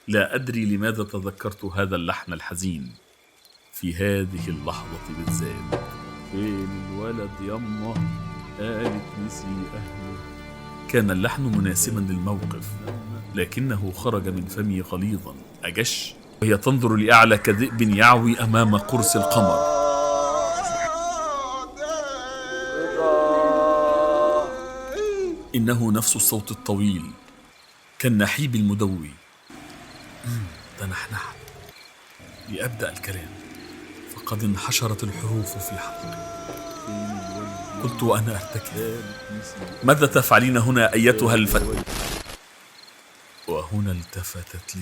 لا أدري لماذا تذكرت هذا اللحن الحزين في هذه اللحظة بالذات. فين الولد يمه؟ قالت نسي أهله. كان اللحن مناسبا للموقف، لكنه خرج من فمي غليظا أجش، وهي تنظر لأعلى كذئب يعوي أمام قرص القمر. إنه نفس الصوت الطويل كالنحيب المدوي. تنحنحت لأبدأ الكلام، فقد انحشرت الحروف في حلقي. قلت وأنا أرتكب: ماذا تفعلين هنا أيتها الفتاة؟ وهنا التفتت لي